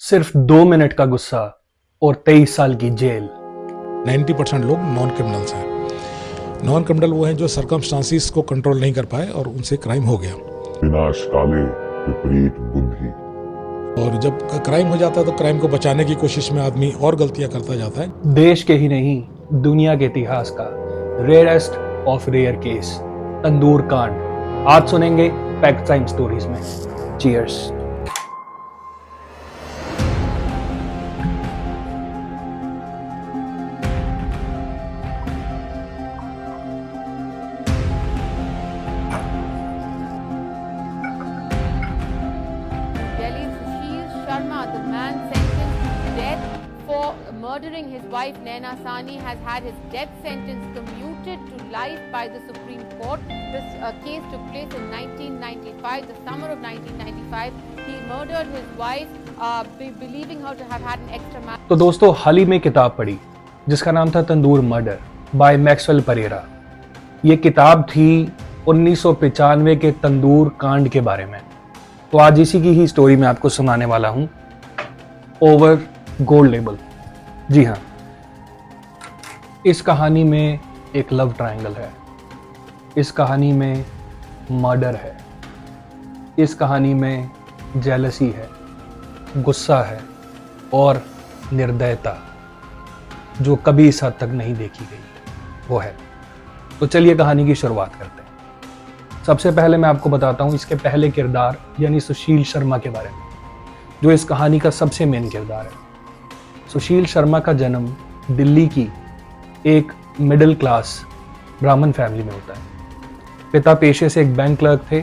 सिर्फ 2 मिनट का गुस्सा और 23 साल की जेल। 90% लोग नॉन क्रिमिनल्स हैं। नॉन क्रिमिनल वो हैं जो सर्कमस्टांसिस को कंट्रोल नहीं कर पाए और उनसे क्राइम हो गया। विनाश काले विपरीत बुद्धि। और जब क्राइम हो जाता है तो क्राइम को बचाने की कोशिश में आदमी और गलतियां करता जाता है। देश के ही नहीं, दुनिया के इतिहास का रेयरेस्ट ऑफ रेयर केस, तंदूर कांड। आज सुनेंगे फैक्ट टाइम स्टोरीज में। Cheers. Delhi, Sushil Sharma, the man sentenced to death for murdering his wife Naina Sahni, has had his death sentence commuted to life by the Supreme Court. This case took place in 1995, the summer of 1995. He murdered his wife, believing her to have had an extramarital. तो दोस्तों, हाल ही में किताब पढ़ी जिसका नाम था तंदूर murder bye Maxwell Perera. ये किताब थी 1995 के तंदूर कांड के बारे में। तो आज इसी की ही स्टोरी मैं आपको सुनाने वाला हूं। Over gold label. जी हाँ, इस कहानी में एक लव ट्रायंगल है, इस कहानी में मर्डर है, इस कहानी में जेलसी है, गुस्सा है और निर्दयता जो कभी इस हद तक नहीं देखी गई वो है। तो चलिए कहानी की शुरुआत करते हैं। सबसे पहले मैं आपको बताता हूँ इसके पहले किरदार यानी सुशील शर्मा के बारे में, जो इस कहानी का सबसे मेन किरदार है। सुशील शर्मा का जन्म दिल्ली की एक मिडिल क्लास ब्राह्मण फैमिली में होता है। पिता पेशे से एक बैंक क्लर्क थे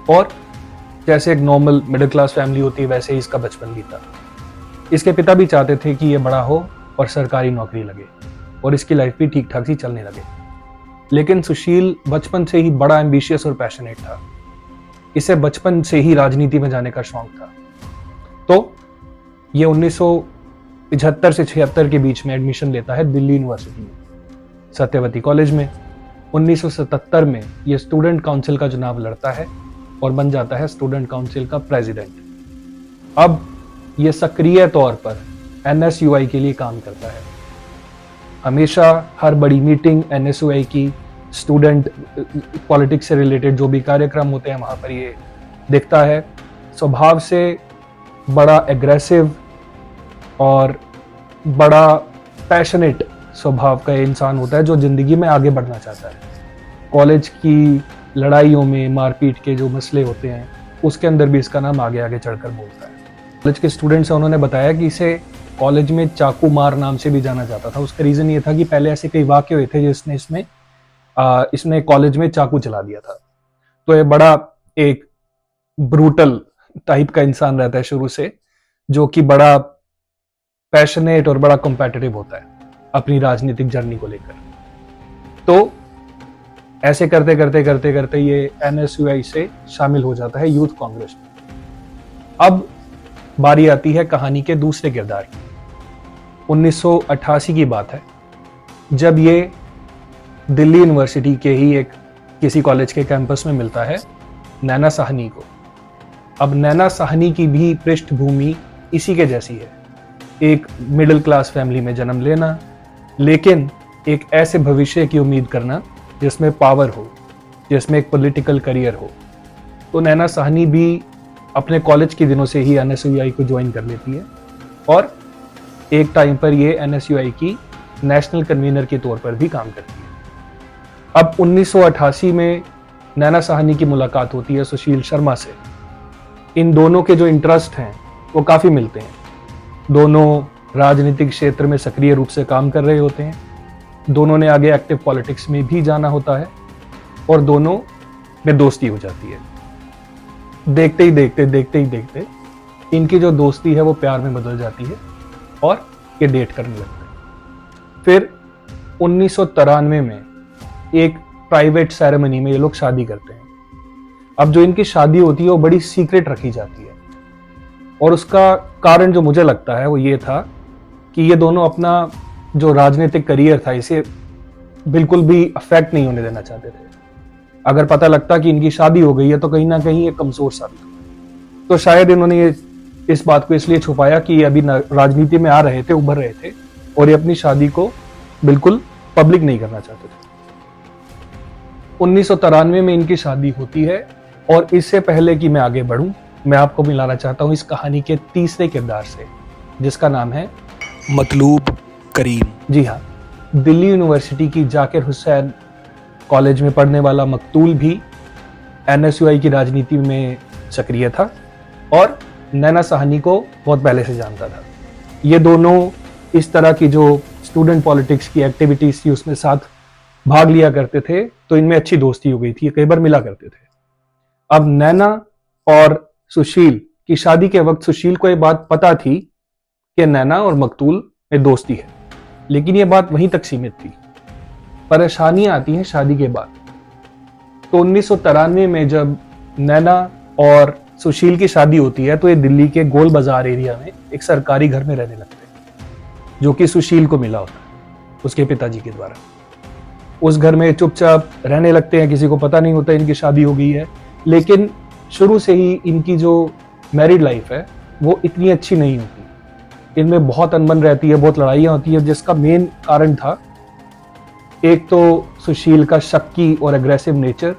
और जैसे एक नॉर्मल मिडिल क्लास फैमिली होती है वैसे ही इसका बचपन भी था। इसके पिता भी चाहते थे कि ये बड़ा हो और सरकारी नौकरी लगे और इसकी लाइफ भी ठीक ठाक सी चलने लगे। लेकिन सुशील बचपन से ही बड़ा एम्बिशियस और पैशनेट था। इसे बचपन से ही राजनीति में जाने का शौक था। तो ये 1975 से 76 के बीच में एडमिशन लेता है दिल्ली यूनिवर्सिटी में, सत्यवती कॉलेज में। 1977 में ये स्टूडेंट काउंसिल का चुनाव लड़ता है और बन जाता है स्टूडेंट काउंसिल का प्रेसिडेंट। अब ये सक्रिय तौर पर NSUI के लिए काम करता है। हमेशा हर बड़ी मीटिंग NSUI की, स्टूडेंट पॉलिटिक्स से रिलेटेड जो भी कार्यक्रम होते हैं वहाँ पर ये दिखता है। स्वभाव से बड़ा एग्रेसिव और बड़ा पैशनेट स्वभाव का इंसान होता है जो ज़िंदगी में आगे बढ़ना चाहता है। कॉलेज की लड़ाइयों में, मारपीट के जो मसले होते हैं उसके अंदर भी इसका नाम आगे आगे चढ़कर बोलता है। कॉलेज के स्टूडेंट्स हैं, उन्होंने बताया कि इसे कॉलेज में चाकू मार नाम से भी जाना जाता था। उसका रीज़न ये था कि पहले ऐसे कई वाक़ये हुए थे जिसने इसने कॉलेज में चाकू चला दिया था। तो ये बड़ा एक ब्रूटल टाइप का इंसान रहता है शुरू से, जो कि बड़ा पैशनेट और बड़ा कॉम्पिटिटिव होता है अपनी राजनीतिक जर्नी को लेकर। तो ऐसे करते करते करते करते ये NSUI से शामिल हो जाता है यूथ कांग्रेस में। अब बारी आती है कहानी के दूसरे किरदार की। 1988 की बात है, जब ये दिल्ली यूनिवर्सिटी के ही एक किसी कॉलेज के कैंपस में मिलता है नैना साहनी को। अब नैना साहनी की भी पृष्ठभूमि इसी के जैसी है, एक मिडिल क्लास फैमिली में जन्म लेना, लेकिन एक ऐसे भविष्य की उम्मीद करना जिसमें पावर हो, जिसमें एक पॉलिटिकल करियर हो। तो नैना साहनी भी अपने कॉलेज के दिनों से ही NSUI को ज्वाइन कर लेती है और एक टाइम पर ये NSUI की नेशनल कन्वीनर के तौर पर भी काम करती है। अब 1988 में नैना साहनी की मुलाकात होती है सुशील शर्मा से। इन दोनों के जो इंटरेस्ट हैं वो काफ़ी मिलते हैं। दोनों राजनीतिक क्षेत्र में सक्रिय रूप से काम कर रहे होते हैं, दोनों ने आगे एक्टिव पॉलिटिक्स में भी जाना होता है और दोनों में दोस्ती हो जाती है। देखते ही देखते इनकी जो दोस्ती है वो प्यार में बदल जाती है और ये डेट करने लगते हैं। फिर 1993 में एक प्राइवेट सेरेमनी में ये लोग शादी करते हैं। अब जो इनकी शादी होती है वो बड़ी सीक्रेट रखी जाती है और उसका कारण जो मुझे लगता है वो ये था कि ये दोनों अपना जो राजनीतिक करियर था इसे बिल्कुल भी अफेक्ट नहीं होने देना चाहते थे। अगर पता लगता कि इनकी शादी हो गई है तो कहीं ना कहीं ये कमजोर साबित होगा। तो शायद इन्होंने ये इस बात को इसलिए छुपाया कि ये अभी राजनीति में आ रहे थे, उभर रहे थे, और ये अपनी शादी को बिल्कुल पब्लिक नहीं करना चाहते थे। 1993 में इनकी शादी होती है, और इससे पहले कि मैं आगे बढ़ूं, मैं आपको मिलाना चाहता हूं इस कहानी के तीसरे किरदार से, जिसका नाम है मतलूब करीम। जी हाँ, दिल्ली यूनिवर्सिटी की जाकिर हुसैन कॉलेज में पढ़ने वाला मकतूल भी NSUI की राजनीति में सक्रिय था और नैना साहनी को बहुत पहले से जानता था। ये दोनों इस तरह की जो स्टूडेंट पॉलिटिक्स की एक्टिविटीज थी उसमें साथ भाग लिया करते थे, तो इनमें अच्छी दोस्ती हो गई थी, कई बार मिला करते थे। अब नैना और सुशील की शादी के वक्त सुशील को ये बात पता थी कि नैना और मकतूल में दोस्ती है, लेकिन ये बात वहीं तक सीमित थी। परेशानियां आती हैं शादी के बाद। तो 1993 में जब नैना और सुशील की शादी होती है, तो ये दिल्ली के गोल बाजार एरिया में एक सरकारी घर में रहने लगते हैं, जो कि सुशील को मिला होता है उसके पिताजी के द्वारा। उस घर में चुपचाप रहने लगते हैं, किसी को पता नहीं होता इनकी शादी हो गई है। लेकिन शुरू से ही इनकी जो मैरिड लाइफ है वो इतनी अच्छी नहीं होती, इनमें बहुत अनबन रहती है, बहुत लड़ाइयाँ होती है, जिसका मेन कारण था एक तो सुशील का शक्की और एग्रेसिव नेचर,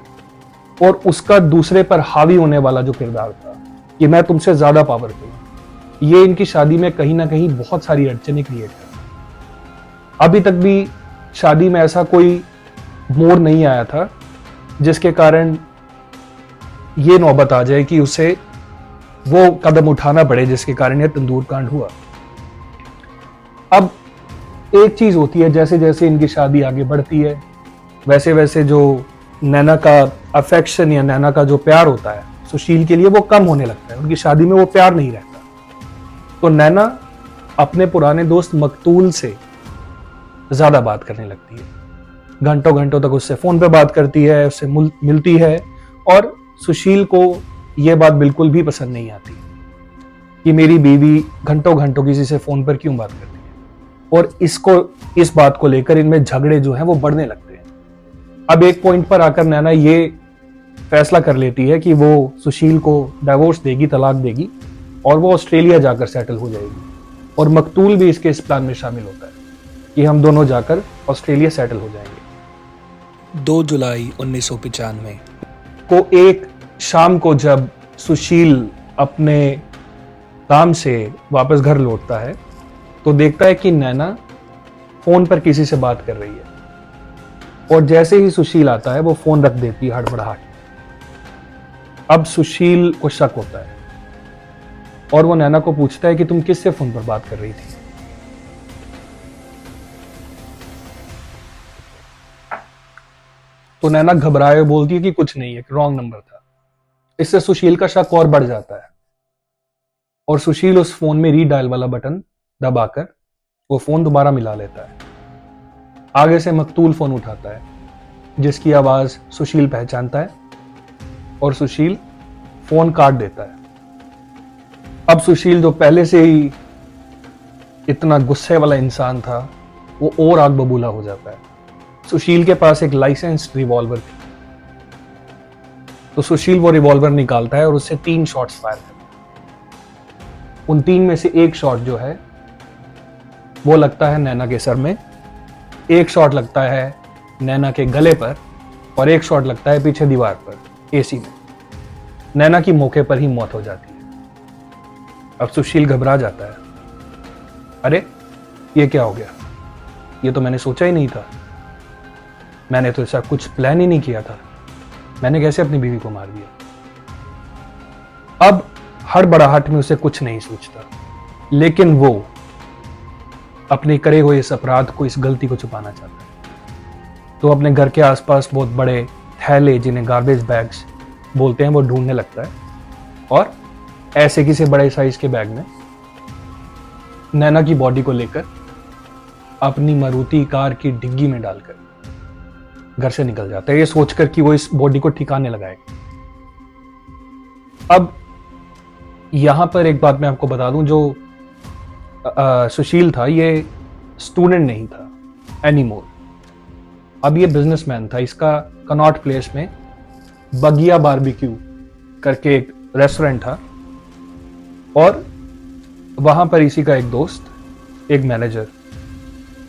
और उसका दूसरे पर हावी होने वाला जो किरदार था कि मैं तुमसे ज्यादा पावरफुल हूं। ये इनकी शादी में कहीं ना कहीं बहुत सारी अड़चनें क्रिएट कर। अभी तक भी शादी में ऐसा कोई मोड़ नहीं आया था जिसके कारण ये नौबत आ जाए कि उसे वो कदम उठाना पड़े जिसके कारण यह तंदूर कांड हुआ। अब एक चीज होती है, जैसे जैसे इनकी शादी आगे बढ़ती है वैसे वैसे जो नैना का अफेक्शन या नैना का जो प्यार होता है सुशील के लिए वो कम होने लगता है, उनकी शादी में वो प्यार नहीं रहता। तो नैना अपने पुराने दोस्त मकतूल से ज्यादा बात करने लगती है, घंटों घंटों तक उससे फोन पे बात करती है, उससे मिलती है, और सुशील को यह बात बिल्कुल भी पसंद नहीं आती कि मेरी बीवी घंटों घंटों किसी से फोन पर क्यों बात करती है, और इस बात को लेकर इनमें झगड़े जो हैं वो बढ़ने लगते हैं। अब एक पॉइंट पर आकर नैना ये फैसला कर लेती है कि वो सुशील को डाइवोर्स देगी, तलाक देगी, और वो ऑस्ट्रेलिया जाकर सेटल हो जाएगी। और मकतूल भी इसके इस प्लान में शामिल होता है कि हम दोनों जाकर ऑस्ट्रेलिया सेटल हो जाएंगे। 2 जुलाई 1995 को एक शाम को जब सुशील अपने काम से वापस घर लौटता है तो देखता है कि नैना फोन पर किसी से बात कर रही है, और जैसे ही सुशील आता है वो फोन रख देती है हड़बड़ाहट। अब सुशील को शक होता है और वो नैना को पूछता है कि तुम किससे फोन पर बात कर रही थी। तो नैना घबराए हुए बोलती है कि कुछ नहीं, एक रॉन्ग नंबर था। इससे सुशील का शक और बढ़ जाता है, और सुशील उस फोन में रीडायल वाला बटन दबाकर वो फोन दोबारा मिला लेता है। आगे से मकतूल फोन उठाता है, जिसकी आवाज सुशील पहचानता है, और सुशील फोन काट देता है। अब सुशील जो पहले से ही इतना गुस्से वाला इंसान था वो और आग बबूला हो जाता है। सुशील के पास एक लाइसेंस्ड रिवॉल्वर थी, तो सुशील वो रिवॉल्वर निकालता है और उससे 3 शॉट्स फायर करता है। उन 3 में से एक शॉट जो है वो लगता है नैना के सर में, एक शॉट लगता है नैना के गले पर, और एक शॉट लगता है पीछे दीवार पर एसी में। नैना की मौके पर ही मौत हो जाती है। अब सुशील घबरा जाता है, अरे ये क्या हो गया, ये तो मैंने सोचा ही नहीं था, मैंने तो ऐसा कुछ प्लान ही नहीं किया था, मैंने कैसे अपनी बीवी को मार दिया। अब हड़बड़ाहट में उसे कुछ नहीं सोचता, लेकिन वो अपने करे हुए इस अपराध को, इस गलती को छुपाना चाहता है। तो अपने घर के आसपास बहुत बड़े थैले, जिन्हें गार्बेज बैग्स बोलते हैं, वो ढूंढने लगता है, और ऐसे किसी बड़े साइज के बैग में नैना की बॉडी को लेकर अपनी मारुति कार की डिग्गी में डालकर घर से निकल जाता है, ये सोचकर कि वो इस बॉडी को ठिकाने लगाएगा। अब यहां पर एक बात मैं आपको बता दूं, जो सुशील था ये स्टूडेंट नहीं था एनीमोर, अब ये बिजनेसमैन था। इसका कनॉट प्लेस में बगिया बारबेक्यू करके एक रेस्टोरेंट था, और वहां पर इसी का एक दोस्त, एक मैनेजर,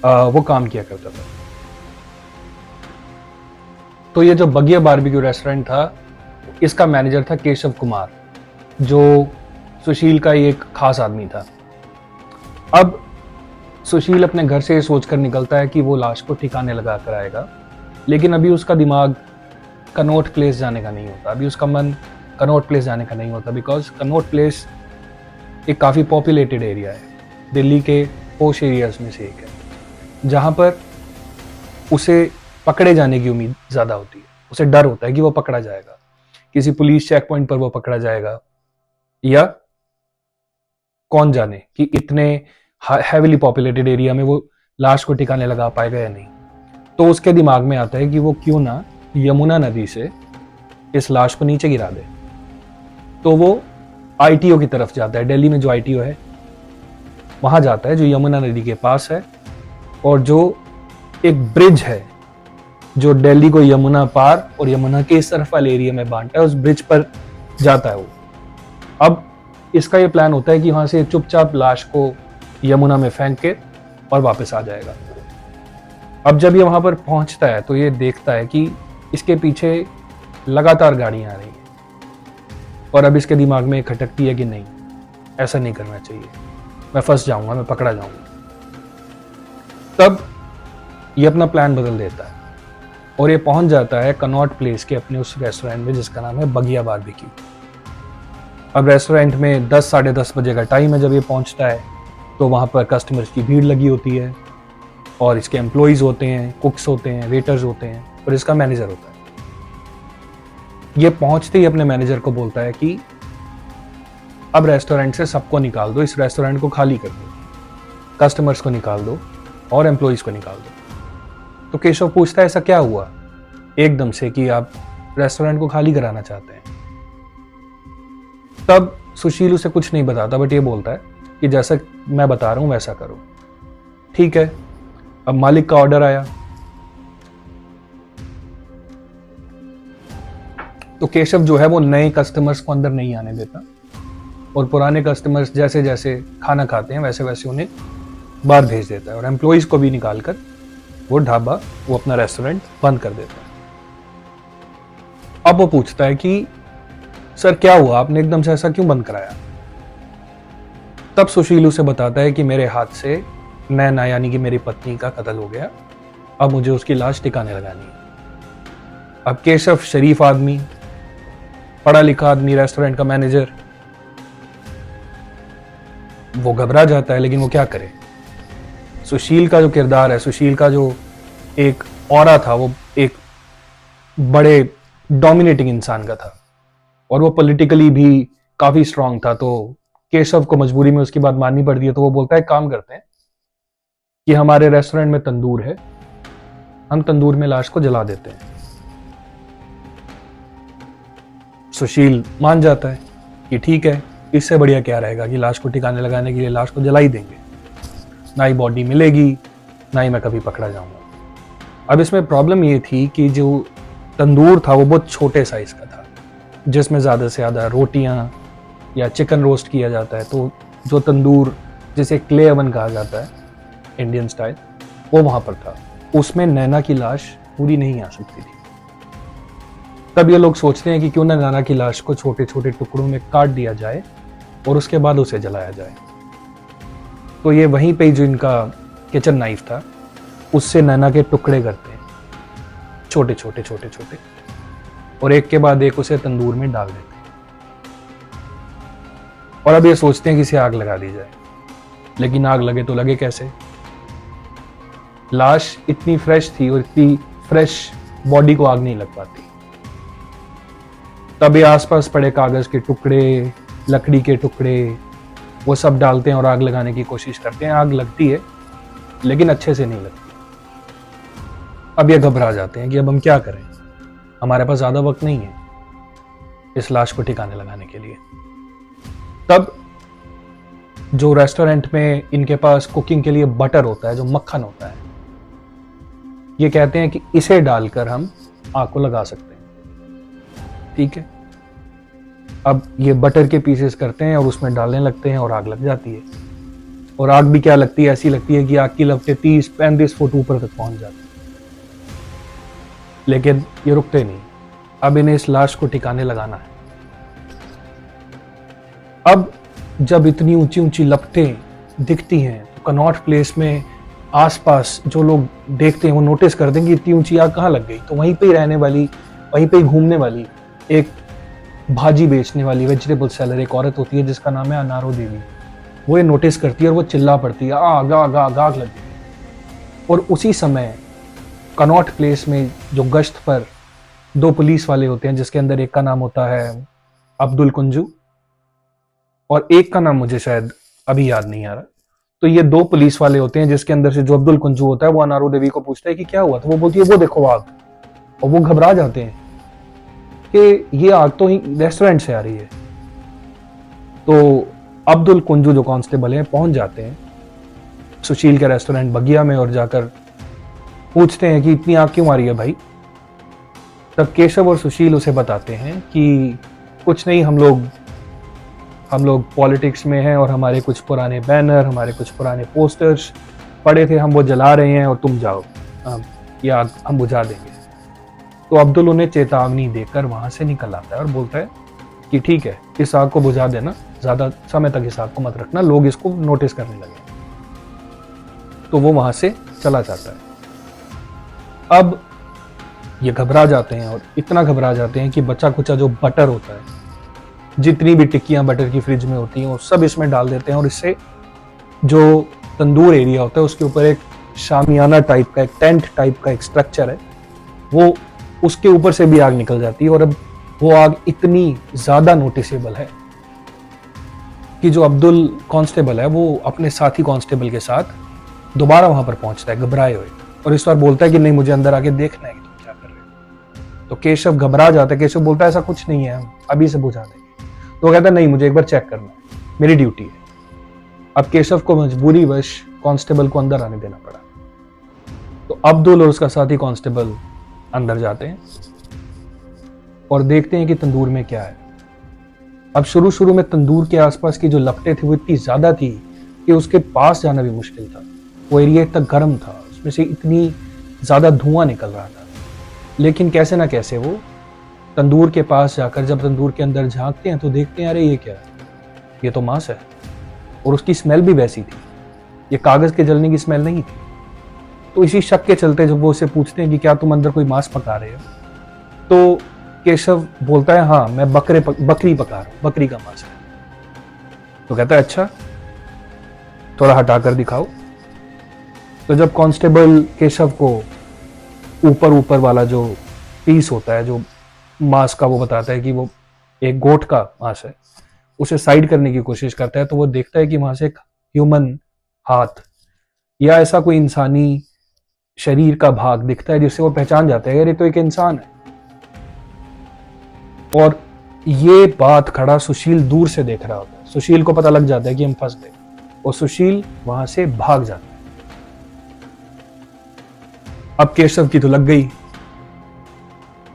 वो काम किया करता था। तो ये जो बगिया बारबेक्यू रेस्टोरेंट था, इसका मैनेजर था केशव कुमार, जो सुशील का ही एक खास आदमी था। अब सुशील अपने घर से सोचकर निकलता है कि वो लाश को ठिकाने लगा कर आएगा, लेकिन अभी उसका दिमाग कनॉट प्लेस जाने का नहीं होता। अभी उसका मन कनॉट प्लेस जाने का नहीं होता, बिकॉज कनॉट प्लेस एक काफ़ी पॉपुलेटेड एरिया है, दिल्ली के पोश एरियाज में से एक है, जहाँ पर उसे पकड़े जाने की उम्मीद ज़्यादा होती है। उसे डर होता है कि वो पकड़ा जाएगा, किसी पुलिस चेक पॉइंट पर वो पकड़ा जाएगा, या कौन जाने कि इतने हैवीली पॉपुलेटेड एरिया में वो लाश को ठिकाने लगा पाएगा या नहीं। तो उसके दिमाग में आता है कि वो क्यों ना यमुना नदी से इस लाश को नीचे गिरा दे। तो वो आईटीओ की तरफ जाता है, दिल्ली में जो आईटीओ है वहां जाता है, जो यमुना नदी के पास है, और जो एक ब्रिज है जो दिल्ली को यमुना पार और यमुना के इस तरफ वाले एरिया में बांटता है, उस ब्रिज पर जाता है वो। अब इसका ये प्लान होता है कि वहां से चुपचाप लाश को यमुना में फेंक के और वापस आ जाएगा। अब जब ये वहां पर पहुंचता है तो ये देखता है कि इसके पीछे लगातार गाड़ियां आ रही हैं, और अब इसके दिमाग में खटकती है कि नहीं, ऐसा नहीं करना चाहिए, मैं फंस जाऊंगा, मैं पकड़ा जाऊंगा। तब ये अपना प्लान बदल देता है और ये पहुंच जाता है कनॉट प्लेस के अपने उस रेस्टोरेंट में जिसका नाम है बगिया बारबेक्यू। अब रेस्टोरेंट में 10 साढ़े 10 बजे का टाइम है। जब ये पहुंचता है तो वहाँ पर कस्टमर्स की भीड़ लगी होती है, और इसके एम्प्लॉइज़ होते हैं, कुक्स होते हैं, वेटर्स होते हैं, और इसका मैनेजर होता है। ये पहुंचते ही अपने मैनेजर को बोलता है कि अब रेस्टोरेंट से सबको निकाल दो, इस रेस्टोरेंट को खाली कर दो, कस्टमर्स को निकाल दो और एम्प्लॉइज़ को निकाल दो। तो केशव पूछता है ऐसा क्या हुआ एकदम से कि आप रेस्टोरेंट को खाली कराना चाहते हैं। तब सुशील उसे कुछ नहीं बताता, बट ये बोलता है कि जैसा मैं बता रहा हूं वैसा करो। ठीक है। अब मालिक का ऑर्डर आया तो केशव जो है वो नए कस्टमर्स को अंदर नहीं आने देता, और पुराने कस्टमर्स जैसे जैसे खाना खाते हैं वैसे वैसे उन्हें बाहर भेज देता है, और एम्प्लॉइज को भी निकालकर वो ढाबा, वो अपना रेस्टोरेंट बंद कर देता है। अब वो पूछता है कि सर क्या हुआ, आपने एकदम से ऐसा क्यों बंद कराया। तब सुशील उसे बताता है कि मेरे हाथ से नैना यानी कि मेरी पत्नी का कत्ल हो गया, अब मुझे उसकी लाश ठिकाने लगानी है। अब केशव शरीफ आदमी, पढ़ा लिखा आदमी, रेस्टोरेंट का मैनेजर, वो घबरा जाता है, लेकिन वो क्या करे। सुशील का जो किरदार है, सुशील का जो एक ऑरा था, वो एक बड़े डोमिनेटिंग इंसान का था, और वो पॉलिटिकली भी काफी स्ट्रांग था। तो केशव को मजबूरी में उसकी बात माननी पड़ती है। तो वो बोलता है काम करते हैं कि हमारे रेस्टोरेंट में तंदूर है, हम तंदूर में लाश को जला देते हैं। सुशील मान जाता है कि ठीक है, इससे बढ़िया क्या रहेगा कि लाश को ठिकाने लगाने के लिए लाश को जला ही देंगे, ना ही बॉडी मिलेगी, ना ही मैं कभी पकड़ा जाऊंगा। अब इसमें प्रॉब्लम ये थी कि जो तंदूर था वो बहुत छोटे साइज का था, जिसमें ज़्यादा से ज़्यादा रोटियां या चिकन रोस्ट किया जाता है। तो जो तंदूर जिसे क्ले ओवन कहा जाता है इंडियन स्टाइल, वो वहाँ पर था। उसमें नैना की लाश पूरी नहीं आ सकती थी। तब ये लोग सोचते हैं कि क्यों ना नैना की लाश को छोटे छोटे टुकड़ों में काट दिया जाए और उसके बाद उसे जलाया जाए। तो ये वहीं पे जो इनका किचन नाइफ था उससे नैना के टुकड़े करते हैं, छोटे छोटे छोटे छोटे, और एक के बाद एक उसे तंदूर में डाल देते हैं। और अब ये सोचते हैं कि इसे आग लगा दी जाए, लेकिन आग लगे तो लगे कैसे। लाश इतनी फ्रेश थी और इतनी फ्रेश बॉडी को आग नहीं लग पाती। तब ये आसपास पड़े कागज के टुकड़े, लकड़ी के टुकड़े, वो सब डालते हैं और आग लगाने की कोशिश करते हैं। आग लगती है लेकिन अच्छे से नहीं लगती। अब ये घबरा जाते हैं कि अब हम क्या करें, हमारे पास ज्यादा वक्त नहीं है इस लाश को ठिकाने लगाने के लिए। तब जो रेस्टोरेंट में इनके पास कुकिंग के लिए बटर होता है, जो मक्खन होता है, ये कहते हैं कि इसे डालकर हम आग को लगा सकते हैं। ठीक है। अब ये बटर के पीसेस करते हैं और उसमें डालने लगते हैं और आग लग जाती है। और आग भी क्या लगती है, ऐसी लगती है कि आग की लपटें 30-35 फुट ऊपर तक पहुंच जाती है। लेकिन ये रुकते नहीं, अब इन्हें इस लाश को ठिकाने लगाना है। अब जब इतनी ऊंची ऊंची लपटें दिखती हैं तो कनॉट प्लेस में आसपास जो लोग देखते हैं वो नोटिस कर देंगे इतनी ऊंची आग कहाँ लग गई। तो वहीं पे ही रहने वाली, वहीं पे ही घूमने वाली एक भाजी बेचने वाली वेजिटेबल सेलर एक औरत होती है जिसका नाम है अनारो देवी। वो ये नोटिस करती है और वो चिल्ला पड़ती है, आग आग आग आग लग गई। और उसी समय कनॉट प्लेस में जो गश्त पर 2 पुलिस वाले होते हैं, जिसके अंदर एक का नाम होता है अब्दुल कुंजू और एक का नाम मुझे शायद अभी याद नहीं आ रहा। तो ये 2 पुलिस वाले होते हैं जिसके अंदर से जो अब्दुल कुंजू होता है वो अनारो देवी को पूछता है कि क्या हुआ। तो वो बोलती है वो देखो आग। और वो घबरा जाते हैं कि ये आग तो ही रेस्टोरेंट से आ रही है। तो अब्दुल कुंजू जो कांस्टेबल हैं पहुंच जाते हैं सुशील के रेस्टोरेंट बगिया में और जाकर पूछते हैं कि इतनी आग क्यों आ रही है भाई। तब केशव और सुशील उसे बताते हैं कि कुछ नहीं, हम लोग पॉलिटिक्स में हैं और हमारे कुछ पुराने बैनर, हमारे कुछ पुराने पोस्टर्स पड़े थे, हम वो जला रहे हैं और तुम जाओ, ये आग हम बुझा देंगे। तो अब्दुल उन्हें चेतावनी देकर वहां से निकल आता है और बोलता है कि ठीक है, इस आग को बुझा देना, ज्यादा समय तक इस आग को मत रखना, लोग इसको नोटिस करने लगे। तो वो वहां से चला जाता है। अब ये घबरा जाते हैं और इतना घबरा जाते हैं कि बचा कुचा जो बटर होता है, जितनी भी टिक्कियां बटर की फ्रिज में होती हैं वो सब इसमें डाल देते हैं और इससे जो तंदूर एरिया होता है उसके ऊपर एक शामियाना टाइप का, एक टेंट टाइप का एक स्ट्रक्चर है, वो उसके ऊपर से भी आग निकल जाती है। और अब वो आग इतनी ज्यादा नोटिसेबल है कि जो अब्दुल कांस्टेबल है वो अपने साथी कांस्टेबल के साथ दोबारा वहां पर पहुंचता है घबराए हुए और इस बार बोलता है कि नहीं, मुझे अंदर आके देखना है कि तुम क्या कर रहे हो। तो केशव घबरा जाता है। केशव बोलता है ऐसा कुछ नहीं है, हम अभी से बुझा देंगे। तो वो कहता है नहीं, मुझे एक बार चेक करना है, मेरी ड्यूटी है। अब केशव को मजबूरी वश कांस्टेबल को अंदर आने देना पड़ा। तो अब्दुल और उसका साथी कांस्टेबल अंदर जाते हैं और देखते हैं कि तंदूर में क्या है। अब शुरू में तंदूर के आसपास की जो लपटें थी वो इतनी ज्यादा थी कि उसके पास जाना भी मुश्किल था। वो एरिया इतना गर्म था, उसमें से इतनी ज्यादा धुआं निकल रहा था। लेकिन कैसे ना कैसे वो तंदूर के पास जाकर जब तंदूर के अंदर झांकते हैं तो देखते हैं अरे ये क्या है, ये तो मांस है। और उसकी स्मेल भी वैसी थी, ये कागज के जलने की स्मेल नहीं थी। तो इसी शक के चलते जब वो उसे पूछते हैं कि क्या तुम अंदर कोई मांस पका रहे हो, तो केशव बोलता है हाँ, मैं बकरी पका रहा हूं, बकरी का मांस है। तो कहता है अच्छा, थोड़ा हटाकर दिखाओ। तो जब कांस्टेबल केशव को ऊपर वाला जो पीस होता है जो मांस का, वो बताता है कि वो एक गोट का मांस है, उसे साइड करने की कोशिश करता है तो वो देखता है कि वहां से एक ह्यूमन हाथ या ऐसा कोई इंसानी शरीर का भाग दिखता है जिससे वो पहचान जाता है ये तो एक इंसान है। और ये बात खड़ा सुशील दूर से देख रहा होता है। सुशील को पता लग जाता है कि हम फंस गए और सुशील वहां से भाग जाता है। अब केशव की तो लग गई।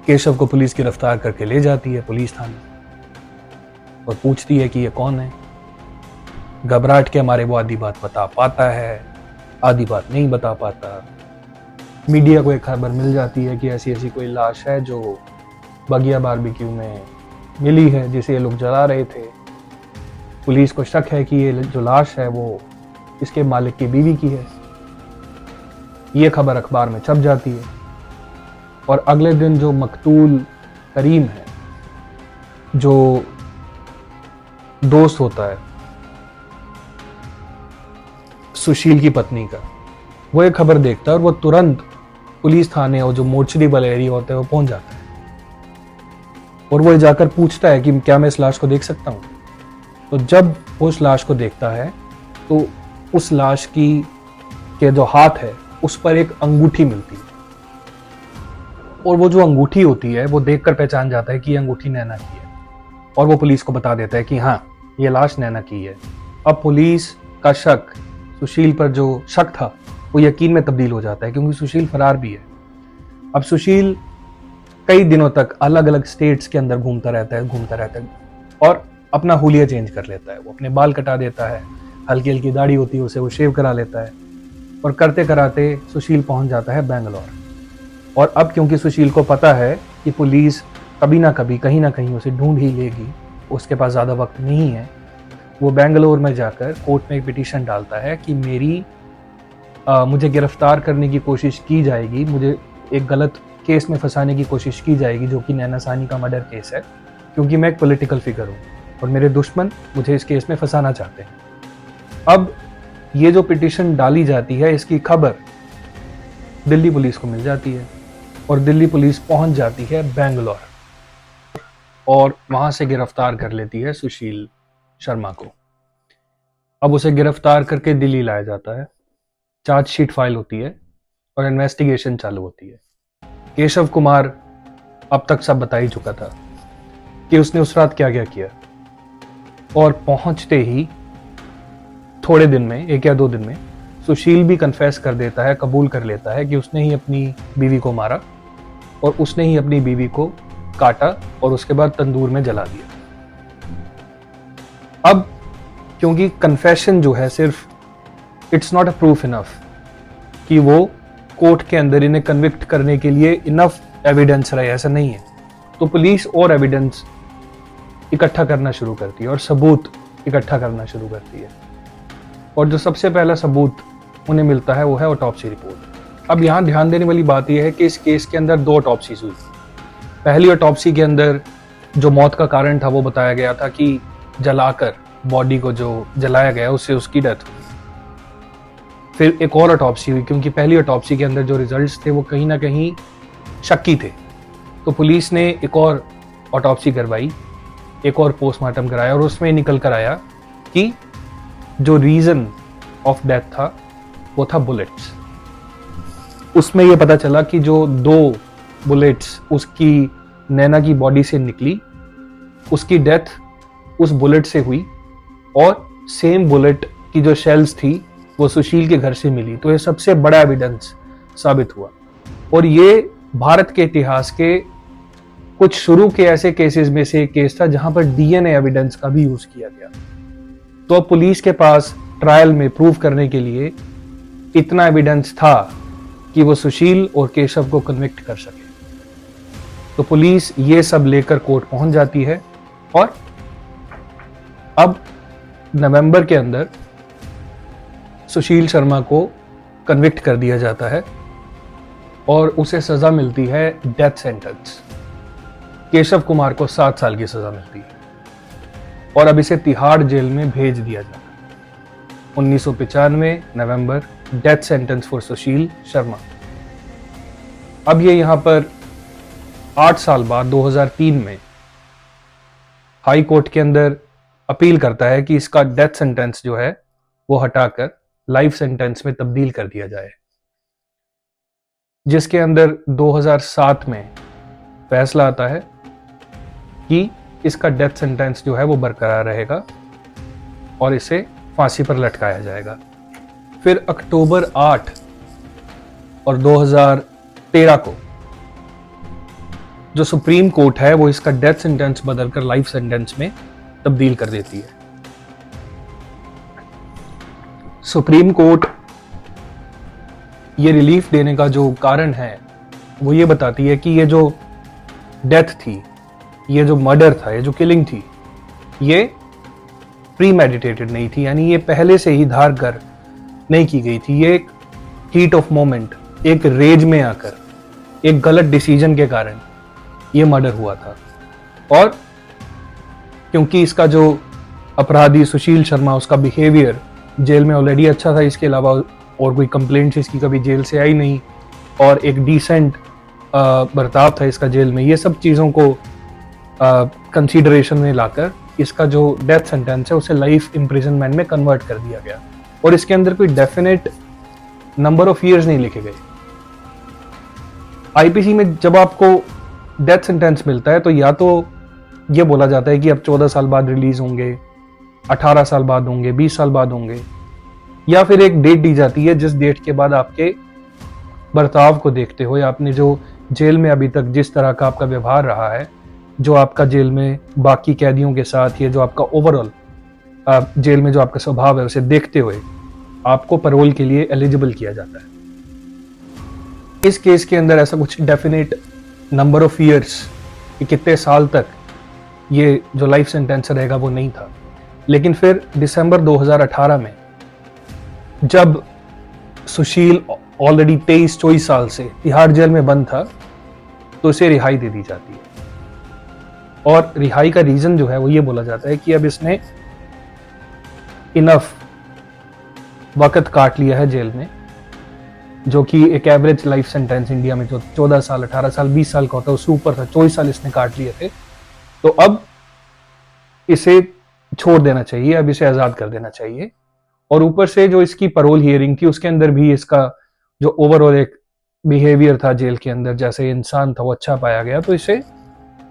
केशव को पुलिस गिरफ्तार करके ले जाती है पुलिस थाने और पूछती है कि ये कौन है। घबराहट के हमारे वो आधी बात बता पाता है, आधी बात नहीं बता पाता। मीडिया को एक खबर मिल जाती है कि ऐसी ऐसी कोई लाश है जो बगिया बारबेक्यू में मिली है, जिसे ये लोग जला रहे थे। पुलिस को शक है कि ये जो लाश है वो इसके मालिक की बीवी की है। ये खबर अखबार में छप जाती है और अगले दिन जो मकतूल करीम है, जो दोस्त होता है सुशील की पत्नी का, वो एक खबर देखता है और वो तुरंत पुलिस थाने और जो मोर्चरी वाला एरिया होता है वो पहुंच जाता है और वो जाकर पूछता है कि क्या मैं इस लाश को देख सकता हूं। तो जब वो उस लाश को देखता है तो उस लाश के जो हाथ है उस पर एक अंगूठी मिलती है और वो जो अंगूठी होती है वो देखकर पहचान जाता है कि ये अंगूठी नैना की है और वो पुलिस को बता देता है कि हाँ, ये लाश नैना की है। अब पुलिस का शक सुशील पर जो शक था वो यकीन में तब्दील हो जाता है क्योंकि सुशील फरार भी है। अब सुशील कई दिनों तक अलग अलग स्टेट्स के अंदर घूमता रहता है। और अपना हुलिया चेंज कर लेता है। वो अपने बाल कटा देता है, हल्की हल्की दाढ़ी होती है उसे वो शेव करा लेता है, और करते कराते सुशील पहुंच जाता है बेंगलोर। और अब क्योंकि सुशील को पता है कि पुलिस कभी ना कभी कहीं ना कहीं उसे ढूंढ ही लेगी, उसके पास ज़्यादा वक्त नहीं है, वो बेंगलोर में जाकर कोर्ट में एक पिटीशन डालता है कि मुझे गिरफ्तार करने की कोशिश की जाएगी, मुझे एक गलत केस में फंसाने की कोशिश की जाएगी जो कि नैना सानी का मर्डर केस है, क्योंकि मैं एक पॉलिटिकल फिगर हूँ और मेरे दुश्मन मुझे इस केस में फंसाना चाहते हैं। अब ये जो पिटीशन डाली जाती है इसकी खबर दिल्ली पुलिस को मिल जाती है और दिल्ली पुलिस पहुंच जाती है बेंगलोर और वहां से गिरफ्तार कर लेती है सुशील शर्मा को। अब उसे गिरफ्तार करके दिल्ली लाया जाता है, चार्जशीट फाइल होती है और इन्वेस्टिगेशन चालू होती है। केशव कुमार अब तक सब बता ही चुका था कि उसने उस रात क्या क्या किया, और पहुंचते ही थोड़े दिन में, 1 या 2 दिन में, सुशील भी कन्फेस कर देता है, कबूल कर लेता है कि उसने ही अपनी बीवी को मारा और उसने ही अपनी बीवी को काटा और उसके बाद तंदूर में जला दिया। अब क्योंकि कन्फेशन जो है सिर्फ it's not a proof enough कि वो कोर्ट के अंदर इन्हें कन्विक्ट करने के लिए इनफ एविडेंस रहे, ऐसा नहीं है, तो पुलिस और एविडेंस इकट्ठा करना शुरू करती है और सबूत इकट्ठा करना शुरू करती है। और जो सबसे पहला सबूत उन्हें मिलता है वो है ऑटोप्सी रिपोर्ट। अब यहाँ ध्यान देने वाली बात यह है कि इस केस के अंदर 2 ऑटोप्सीज हुई। पहली ऑटोप्सी के अंदर जो मौत का कारण था वो बताया गया था कि जलाकर बॉडी को जो जलाया गया उससे उसकी डेथ हुई। फिर एक और ऑटोप्सी हुई क्योंकि पहली ऑटोप्सी के अंदर जो रिजल्ट्स थे वो कहीं ना कहीं शक्की थे, तो पुलिस ने एक और ऑटोप्सी करवाई, एक और पोस्टमार्टम कराया और उसमें निकल कर आया कि जो रीजन ऑफ डेथ था वो था बुलेट्स। उसमें यह पता चला कि जो 2 बुलेट्स उसकी नैना की बॉडी से निकली, उसकी डेथ उस बुलेट से हुई और सेम बुलेट की जो शेल्स थी वो सुशील के घर से मिली। तो ये सबसे बड़ा एविडेंस साबित हुआ और ये भारत के इतिहास के कुछ शुरू के ऐसे केसेस में से एक केस था जहां पर डीएनए एविडेंस का भी यूज किया गया। तो अब पुलिस के पास ट्रायल में प्रूव करने के लिए इतना एविडेंस था कि वो सुशील और केशव को कन्विक्ट कर सके। तो पुलिस ये सब लेकर कोर्ट पहुंच जाती है और अब नवंबर के अंदर सुशील शर्मा को कन्विक्ट कर दिया जाता है और उसे सजा मिलती है डेथ सेंटेंस। केशव कुमार को 7 साल की सजा मिलती है और अब इसे तिहाड़ जेल में भेज दिया जाता है। 1995 नवंबर, death sentence for Sushil Sharma. अब ये यहां पर 8 साल बाद 2003 में हाई कोर्ट के अंदर अपील करता है कि इसका डेथ सेंटेंस जो है वो हटाकर लाइफ सेंटेंस में तब्दील कर दिया जाए, जिसके अंदर 2007 में फैसला आता है कि इसका डेथ सेंटेंस जो है वो बरकरार रहेगा और इसे फांसी पर लटकाया जाएगा। फिर अक्टूबर 8 और 2013 को जो सुप्रीम कोर्ट है वो इसका डेथ सेंटेंस बदलकर लाइफ सेंटेंस में तब्दील कर देती है। सुप्रीम कोर्ट ये रिलीफ देने का जो कारण है वो ये बताती है कि ये जो डेथ थी, ये जो मर्डर था, ये जो किलिंग थी, ये प्री मेडिटेटेड नहीं थी, यानी ये पहले से ही धार कर नहीं की गई थी। ये एक हीट ऑफ मोमेंट, एक रेज में आकर, एक गलत डिसीजन के कारण ये मर्डर हुआ था। और क्योंकि इसका जो अपराधी सुशील शर्मा, उसका बिहेवियर जेल में ऑलरेडी अच्छा था, इसके अलावा और कोई कंप्लेंट्स इसकी कभी जेल से आई नहीं और एक डिसेंट बर्ताव था इसका जेल में, ये सब चीज़ों को कंसीडरेशन में लाकर इसका जो डेथ सेंटेंस है उसे लाइफ इम्प्रिजनमेंट में कन्वर्ट कर दिया गया और इसके अंदर कोई डेफिनेट नंबर ऑफ ईयर्स नहीं लिखे गए। आईपीसी में जब आपको डेथ सेंटेंस मिलता है तो या तो ये बोला जाता है कि अब 14 साल बाद रिलीज होंगे, 18 साल बाद होंगे, 20 साल बाद होंगे, या फिर एक डेट दी जाती है जिस डेट के बाद आपके बर्ताव को देखते हो या आपने जो जेल में अभी तक जिस तरह का आपका व्यवहार रहा है जो आपका जेल में बाकी कैदियों के साथ, ये जो आपका ओवरऑल जेल में जो आपका स्वभाव है, उसे देखते हुए आपको पैरोल के लिए एलिजिबल किया जाता है। इस केस के अंदर ऐसा कुछ डेफिनेट नंबर ऑफ ईयर्स कि कितने साल तक ये जो लाइफ सेंटेंस रहेगा वो नहीं था। लेकिन फिर दिसंबर 2018 में जब सुशील ऑलरेडी 23-24 साल से तिहाड़ जेल में बंद था, तो उसे रिहाई दे दी जाती है। और रिहाई का रीजन जो है वो ये बोला जाता है कि अब इसने इनफ वक्त काट लिया है जेल में, जो कि एक एवरेज लाइफ सेंटेंस इंडिया में जो 14 साल 18 साल 20 साल का होता है उससे ऊपर था। 24 साल इसने काट लिए थे, तो अब इसे छोड़ देना चाहिए, अब इसे आजाद कर देना चाहिए। और ऊपर से जो इसकी पैरोल हियरिंग थी उसके अंदर भी इसका जो ओवरऑल एक बिहेवियर था जेल के अंदर, जैसे इंसान था, वो अच्छा पाया गया, तो इसे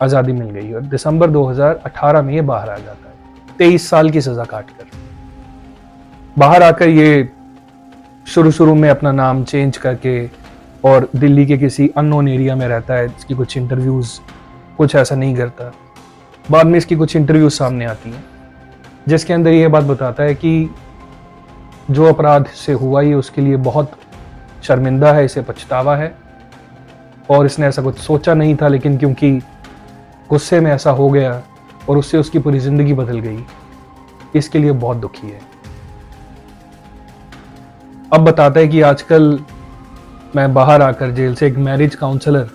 आज़ादी मिल गई। और दिसंबर 2018 में ये बाहर आ जाता है 23 साल की सजा काटकर। बाहर आकर ये शुरू में अपना नाम चेंज करके और दिल्ली के किसी अननोन एरिया में रहता है। इसकी कुछ इंटरव्यूज कुछ ऐसा नहीं करता। बाद में इसकी कुछ इंटरव्यूज सामने आती हैं जिसके अंदर ये बात बताता है कि जो अपराध से हुआ ये उसके लिए बहुत शर्मिंदा है, इसे पछतावा है और इसने ऐसा कुछ सोचा नहीं था, लेकिन क्योंकि गुस्से में ऐसा हो गया और उससे उसकी पूरी जिंदगी बदल गई, इसके लिए बहुत दुखी है। अब बताता है कि आजकल मैं बाहर आकर जेल से एक मैरिज काउंसलर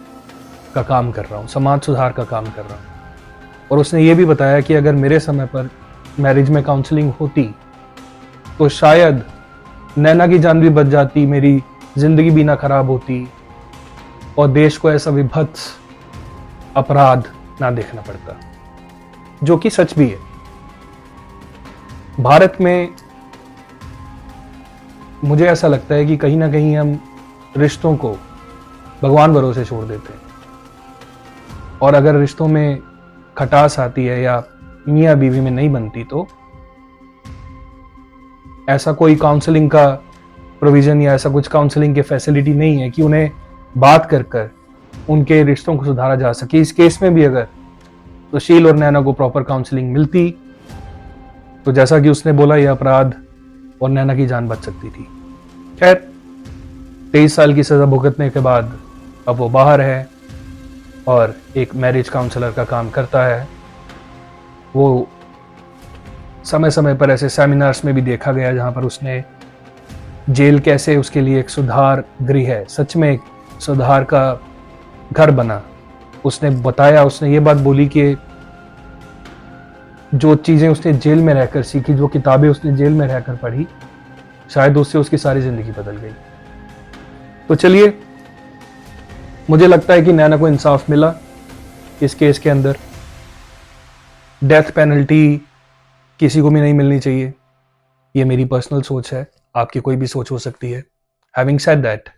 का काम कर रहा हूँ, समाज सुधार का काम कर रहा हूँ। और उसने ये भी बताया कि अगर मेरे समय पर मैरिज में काउंसलिंग होती तो शायद नैना की जान भी बच जाती, मेरी जिंदगी भी ना खराब होती और देश को ऐसा विभत्स अपराध ना देखना पड़ता, जो कि सच भी है। भारत में मुझे ऐसा लगता है कि कहीं ना कहीं हम रिश्तों को भगवान भरोसे छोड़ देते हैं, और अगर रिश्तों में खटास आती है या मियाँ बीवी में नहीं बनती तो ऐसा कोई काउंसलिंग का प्रोविजन या ऐसा कुछ काउंसलिंग की फैसिलिटी नहीं है कि उन्हें बात कर कर उनके रिश्तों को सुधारा जा सके। इस केस में भी अगर सुशील और नैना को प्रॉपर काउंसलिंग मिलती तो जैसा कि उसने बोला, यह अपराध और नैना की जान बच सकती थी। खैर 23 साल की सजा भुगतने के बाद अब वो बाहर है और एक मैरिज काउंसलर का काम करता है। वो समय समय पर ऐसे सेमिनार्स में भी देखा गया जहाँ पर उसने जेल कैसे उसके लिए एक सुधार गृह है, सच में एक सुधार का घर बना, उसने बताया। उसने ये बात बोली कि जो चीज़ें उसने जेल में रहकर सीखी, जो किताबें उसने जेल में रहकर पढ़ी, शायद उससे उसकी सारी जिंदगी बदल गई। तो चलिए, मुझे लगता है कि नैना को इंसाफ मिला इस केस के अंदर। डेथ पेनल्टी किसी को भी नहीं मिलनी चाहिए, ये मेरी पर्सनल सोच है, आपकी कोई भी सोच हो सकती है। हैविंग सेड दैट,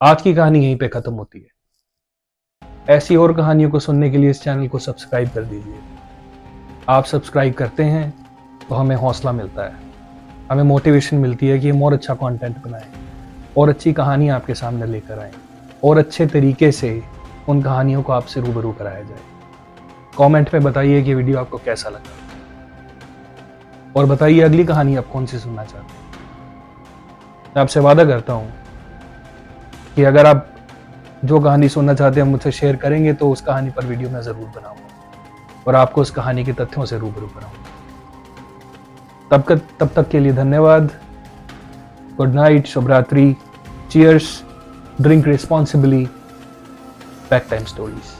आज की कहानी यहीं पे खत्म होती है। ऐसी और कहानियों को सुनने के लिए इस चैनल को सब्सक्राइब कर दीजिए। आप सब्सक्राइब करते हैं तो हमें हौसला मिलता है, हमें मोटिवेशन मिलती है कि हम और अच्छा कंटेंट बनाएं और अच्छी कहानी आपके सामने लेकर आएं और अच्छे तरीके से उन कहानियों को आपसे रूबरू कराया जाए। कमेंट में बताइए कि वीडियो आपको कैसा लगा और बताइए अगली कहानी आप कौन सी सुनना चाहते हैं। मैं आपसे वादा करता हूँ कि अगर आप जो कहानी सुनना चाहते हैं मुझसे शेयर करेंगे तो उस कहानी पर वीडियो मैं ज़रूर बनाऊंगा और आपको उस कहानी के तथ्यों से रूबरू कराऊंगा। तब तक के लिए धन्यवाद। गुड नाइट, शुभ रात्रि, cheers, drink responsibly, back time stories.